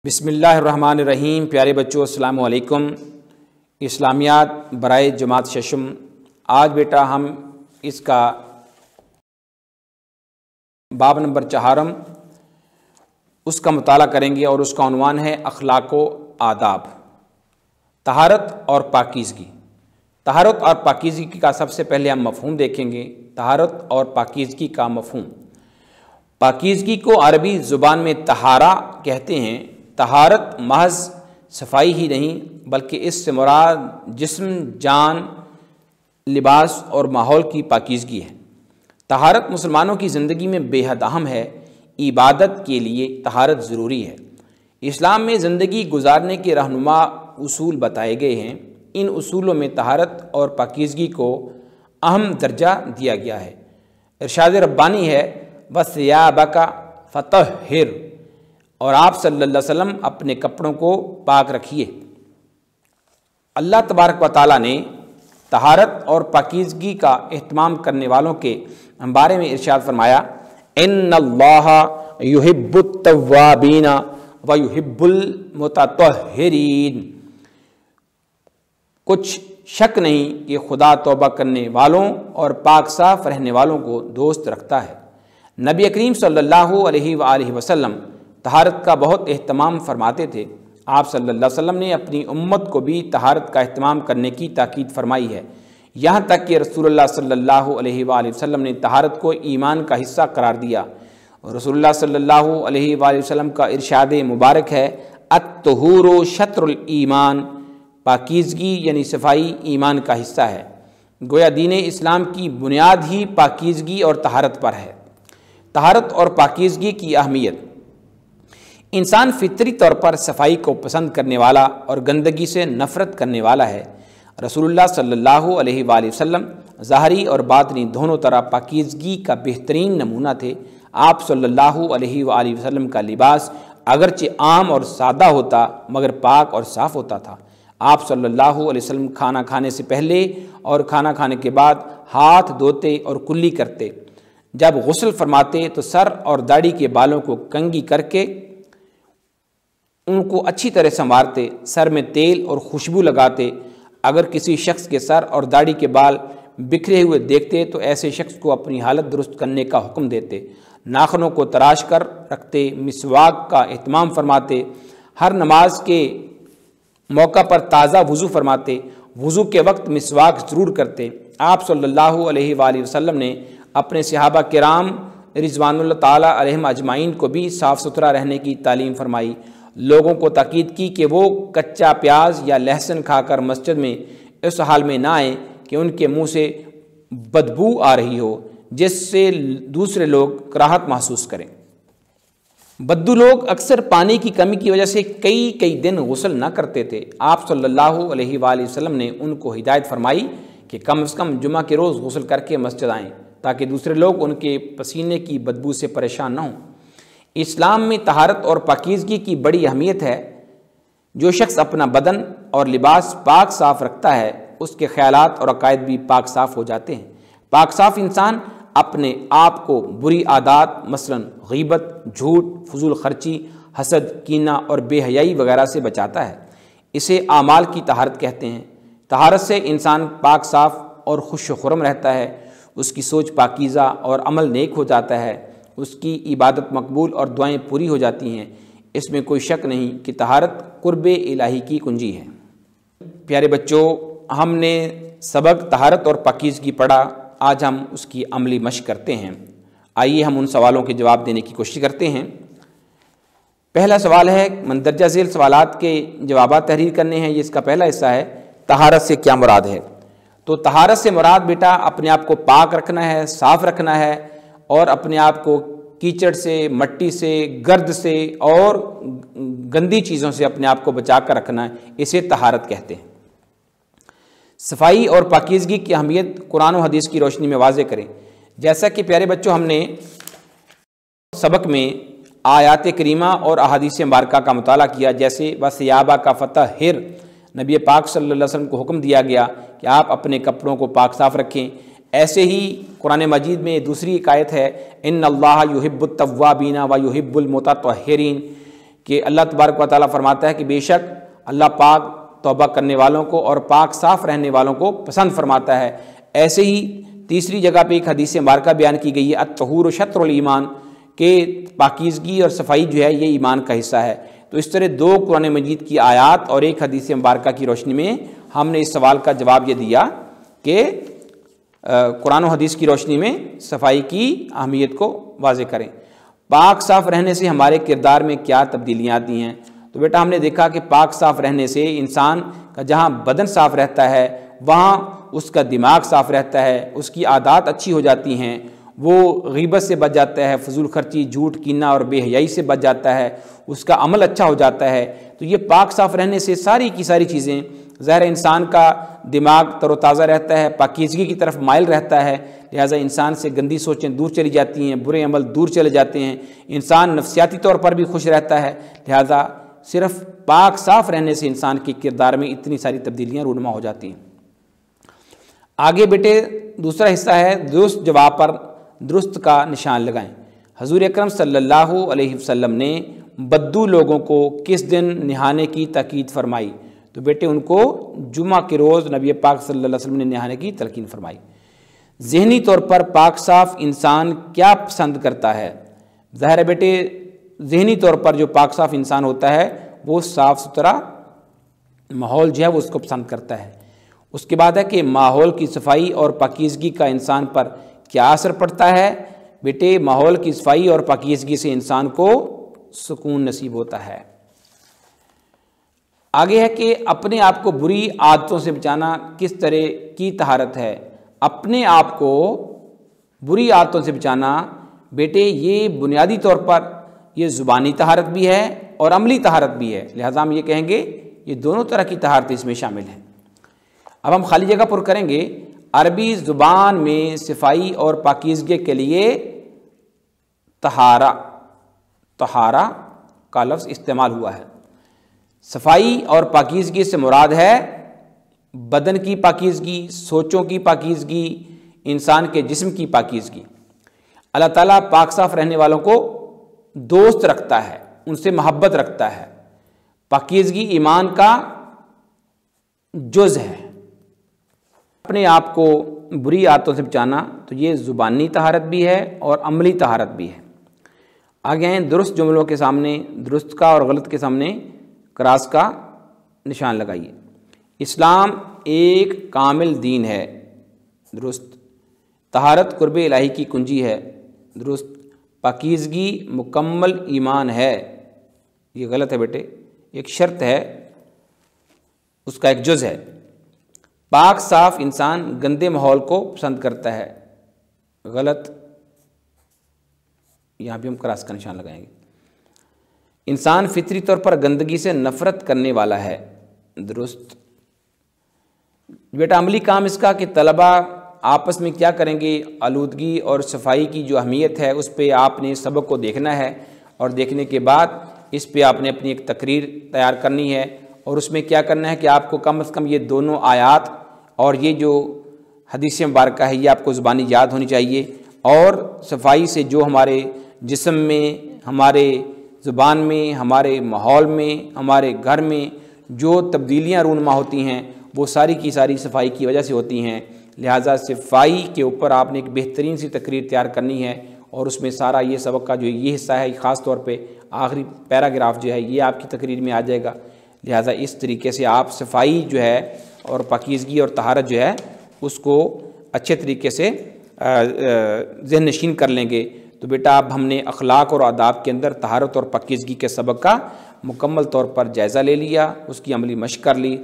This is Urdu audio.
بسم اللہ الرحمن الرحیم۔ پیارے بچوں السلام علیکم۔ اسلامیات برائے جماعت ششم، آج بیٹا ہم اس کا باب نمبر 4 اس کا مطالعہ کریں گے اور اس کا عنوان ہے اخلاق و آداب، طہارت اور پاکیزگی۔ طہارت اور پاکیزگی کا سب سے پہلے ہم مفہوم دیکھیں گے۔ طہارت اور پاکیزگی کا مفہوم، پاکیزگی کو عربی زبان میں طہارہ کہتے ہیں۔ طہارت محض صفائی ہی نہیں بلکہ اس سے مراد جسم، جان، لباس اور ماحول کی پاکیزگی ہے۔ طہارت مسلمانوں کی زندگی میں بے حد اہم ہے۔ عبادت کے لیے طہارت ضروری ہے۔ اسلام میں زندگی گزارنے کے رہنما اصول بتائے گئے ہیں۔ ان اصولوں میں طہارت اور پاکیزگی کو اہم درجہ دیا گیا ہے۔ ارشاد ربانی ہے وَثِيَابَكَ فَطَهِّرْ، اور آپ صلی اللہ علیہ وسلم اپنے کپڑوں کو پاک رکھیے۔ اللہ تبارک و تعالیٰ نے طہارت اور پاکیزگی کا اہتمام کرنے والوں کے بارے میں ارشاد فرمایا ان اللہ یحب التوابین ویحب المتطہرین۔ کچھ شک نہیں کہ خدا توبہ کرنے والوں اور پاک صاف رہنے والوں کو دوست رکھتا ہے۔ نبی کریم صلی اللہ علیہ وآلہ وسلم طہارت کا بہت اہتمام فرماتے تھے۔ آپ صلی اللہ علیہ وسلم نے اپنی امت کو بھی طہارت کا اہتمام کرنے کی تاکید فرمائی ہے، یہاں تک کہ رسول اللہ صلی اللہ علیہ وآلہ وسلم نے طہارت کو ایمان کا حصہ قرار دیا۔ اور رسول اللہ صلی اللہ علیہ وآلہ وسلم کا ارشاد مبارک ہے الطہور شطر الایمان، پاکیزگی یعنی صفائی ایمان کا حصہ ہے۔ گویا دین اسلام کی بنیاد ہی پاکیزگی اور طہارت پر ہے۔ طہارت اور پاکیزگی کی اہمیت، انسان فطری طور پر صفائی کو پسند کرنے والا اور گندگی سے نفرت کرنے والا ہے۔ رسول اللہ صلی اللہ علیہ وآلہ وسلم ظاہری اور باطنی دونوں طرح پاکیزگی کا بہترین نمونہ تھے۔ آپ صلی اللہ علیہ وآلہ وسلم کا لباس اگرچہ عام اور سادہ ہوتا مگر پاک اور صاف ہوتا تھا۔ آپ صلی اللہ علیہ وسلم کھانا کھانے سے پہلے اور کھانا کھانے کے بعد ہاتھ دھوتے اور کلی کرتے۔ جب غسل فرماتے تو سر اور داڑھی کے بالوں کو کنگھی کر کے ان کو اچھی طرح سنوارتے، سر میں تیل اور خوشبو لگاتے۔ اگر کسی شخص کے سر اور داڑھی کے بال بکھرے ہوئے دیکھتے تو ایسے شخص کو اپنی حالت درست کرنے کا حکم دیتے۔ ناخنوں کو تراش کر رکھتے، مسواک کا اہتمام فرماتے، ہر نماز کے موقع پر تازہ وضو فرماتے، وضو کے وقت مسواک ضرور کرتے۔ آپ صلی اللہ علیہ وآلہ وسلم نے اپنے صحابہ کرام رضوان اللہ تعالیٰ علیہم اجمعین کو بھی صاف ستھرا رہنے کی تعلیم فرمائی۔ لوگوں کو تاکید کی کہ وہ کچا پیاز یا لہسن کھا کر مسجد میں اس حال میں نہ آئیں کہ ان کے منہ سے بدبو آ رہی ہو جس سے دوسرے لوگ کراہت محسوس کریں۔ بدو لوگ اکثر پانی کی کمی کی وجہ سے کئی دن غسل نہ کرتے تھے۔ آپ صلی اللہ علیہ وآلہ وسلم نے ان کو ہدایت فرمائی کہ کم از کم جمعہ کے روز غسل کر کے مسجد آئیں تاکہ دوسرے لوگ ان کے پسینے کی بدبو سے پریشان نہ ہوں۔ اسلام میں طہارت اور پاکیزگی کی بڑی اہمیت ہے۔ جو شخص اپنا بدن اور لباس پاک صاف رکھتا ہے اس کے خیالات اور عقائد بھی پاک صاف ہو جاتے ہیں۔ پاک صاف انسان اپنے آپ کو بری عادات مثلا غیبت، جھوٹ، فضول خرچی، حسد، کینہ اور بے حیائی وغیرہ سے بچاتا ہے۔ اسے اعمال کی طہارت کہتے ہیں۔ طہارت سے انسان پاک صاف اور خوش و خرم رہتا ہے، اس کی سوچ پاکیزہ اور عمل نیک ہو جاتا ہے، اس کی عبادت مقبول اور دعائیں پوری ہو جاتی ہیں۔ اس میں کوئی شک نہیں کہ طہارت قرب الہی کی کنجی ہے۔ پیارے بچوں، ہم نے سبق طہارت اور پاکیزگی پڑھا، آج ہم اس کی عملی مشق کرتے ہیں۔ آئیے ہم ان سوالوں کے جواب دینے کی کوشش کرتے ہیں۔ پہلا سوال ہے، مندرجہ ذیل سوالات کے جوابات تحریر کرنے ہیں۔ یہ اس کا پہلا حصہ ہے، طہارت سے کیا مراد ہے؟ تو طہارت سے مراد بیٹا اپنے آپ کو پاک رکھنا ہے، صاف رکھنا ہے، اور اپنے آپ کو کیچڑ سے، مٹی سے، گرد سے اور گندی چیزوں سے اپنے آپ کو بچا کر رکھنا ہے، اسے طہارت کہتے ہیں۔ صفائی اور پاکیزگی کی اہمیت قرآن و حدیث کی روشنی میں واضح کریں۔ جیسا کہ پیارے بچوں ہم نے سبق میں آیات کریمہ اور احادیث مبارکہ کا مطالعہ کیا، جیسے وَثِيَابَكَ فَطَهِّرْ، نبی پاک صلی اللہ علیہ وسلم کو حکم دیا گیا کہ آپ اپنے کپڑوں کو پاک صاف رکھیں۔ ایسے ہی قرآن مجید میں دوسری ایک آیت ہے ان اللہ یحب التوابین و یحب المتطہرین، کہ اللہ تبارک و تعالیٰ فرماتا ہے کہ بے شک اللہ پاک توبہ کرنے والوں کو اور پاک صاف رہنے والوں کو پسند فرماتا ہے۔ ایسے ہی تیسری جگہ پہ ایک حدیث مبارکہ بیان کی گئی ہے الطہور شطر الایمان، کہ پاکیزگی اور صفائی جو ہے یہ ایمان کا حصہ ہے۔ تو اس طرح دو قرآن مجید کی آیات اور ایک حدیث مبارکہ کی روشنی میں ہم نے اس سوال کا جواب یہ دیا کہ قرآن و حدیث کی روشنی میں صفائی کی اہمیت کو واضح کریں۔ پاک صاف رہنے سے ہمارے کردار میں کیا تبدیلیاں آتی ہیں؟ تو بیٹا ہم نے دیکھا کہ پاک صاف رہنے سے انسان کا جہاں بدن صاف رہتا ہے وہاں اس کا دماغ صاف رہتا ہے، اس کی عادات اچھی ہو جاتی ہیں، وہ غیبت سے بچ جاتا ہے، فضول خرچی، جھوٹ، کینہ اور بے حیائی سے بچ جاتا ہے، اس کا عمل اچھا ہو جاتا ہے۔ تو یہ پاک صاف رہنے سے ساری کی ساری چیزیں، ظاہر انسان کا دماغ تر و تازہ رہتا ہے، پاکیزگی کی طرف مائل رہتا ہے، لہٰذا انسان سے گندی سوچیں دور چلی جاتی ہیں، برے عمل دور چلے جاتے ہیں، انسان نفسیاتی طور پر بھی خوش رہتا ہے۔ لہٰذا صرف پاک صاف رہنے سے انسان کے کردار میں اتنی ساری تبدیلیاں رونما ہو جاتی ہیں۔ آگے بیٹے دوسرا حصہ ہے درست جواب پر درست کا نشان لگائیں۔ حضور اکرم صلی اللہ علیہ وسلم نے بدو لوگوں کو کس دن نہانے کی تاکید فرمائی؟ تو بیٹے ان کو جمعہ کے روز نبی پاک صلی اللہ علیہ وسلم نے نہانے کی تلقین فرمائی۔ ذہنی طور پر پاک صاف انسان کیا پسند کرتا ہے؟ ظاہر ہے بیٹے ذہنی طور پر جو پاک صاف انسان ہوتا ہے وہ صاف ستھرا ماحول جو ہے وہ اس کو پسند کرتا ہے۔ اس کے بعد ہے کہ ماحول کی صفائی اور پاکیزگی کا انسان پر کیا اثر پڑتا ہے؟ بیٹے ماحول کی صفائی اور پاکیزگی سے انسان کو سکون نصیب ہوتا ہے۔ آگے ہے کہ اپنے آپ کو بری عادتوں سے بچانا کس طرح کی طہارت ہے؟ اپنے آپ کو بری عادتوں سے بچانا بیٹے یہ بنیادی طور پر یہ زبانی طہارت بھی ہے اور عملی طہارت بھی ہے، لہٰذا ہم یہ کہیں گے یہ دونوں طرح کی طہارت اس میں شامل ہیں۔ اب ہم خالی جگہ پر کریں گے۔ عربی زبان میں صفائی اور پاکیزگی کے لیے طہارہ کا لفظ استعمال ہوا ہے۔ صفائی اور پاکیزگی سے مراد ہے بدن کی پاکیزگی، سوچوں کی پاکیزگی، انسان کے جسم کی پاکیزگی۔ اللہ تعالیٰ پاک صاف رہنے والوں کو دوست رکھتا ہے، ان سے محبت رکھتا ہے۔ پاکیزگی ایمان کا جز ہے۔ اپنے آپ کو بری عادتوں سے بچانا تو یہ زبانی طہارت بھی ہے اور عملی طہارت بھی ہے۔ آگے ہیں درست جملوں کے سامنے درست کا اور غلط کے سامنے کراس کا نشان لگائیے۔ اسلام ایک کامل دین ہے، درست۔ طہارت قرب الہی کی کنجی ہے، درست۔ پاکیزگی مکمل ایمان ہے، یہ غلط ہے بیٹے، ایک شرط ہے، اس کا ایک جز ہے۔ پاک صاف انسان گندے ماحول کو پسند کرتا ہے، غلط، یہاں بھی ہم کراس کا نشان لگائیں گے۔ انسان فطری طور پر گندگی سے نفرت کرنے والا ہے، درست۔ بیٹا عملی کام اس کا کہ طلبہ آپس میں کیا کریں گے، آلودگی اور صفائی کی جو اہمیت ہے اس پہ آپ نے سبق کو دیکھنا ہے، اور دیکھنے کے بعد اس پہ آپ نے اپنی ایک تقریر تیار کرنی ہے، اور اس میں کیا کرنا ہے کہ آپ کو کم از کم یہ دونوں آیات اور یہ جو حدیث مبارکہ ہے یہ آپ کو زبانی یاد ہونی چاہیے، اور صفائی سے جو ہمارے جسم میں، ہمارے زبان میں، ہمارے ماحول میں، ہمارے گھر میں جو تبدیلیاں رونما ہوتی ہیں وہ ساری کی ساری صفائی کی وجہ سے ہوتی ہیں۔ لہٰذا صفائی کے اوپر آپ نے ایک بہترین سی تقریر تیار کرنی ہے، اور اس میں سارا یہ سبق کا جو یہ حصہ ہے خاص طور پہ آخری پیراگراف جو ہے یہ آپ کی تقریر میں آ جائے گا۔ لہٰذا اس طریقے سے آپ صفائی جو ہے اور پاکیزگی اور طہارت جو ہے اس کو اچھے طریقے سے ذہن نشین کر لیں گے۔ تو بیٹا اب ہم نے اخلاق اور آداب کے اندر طہارت اور پاکیزگی کے سبق کا مکمل طور پر جائزہ لے لیا، اس کی عملی مشق کر لی۔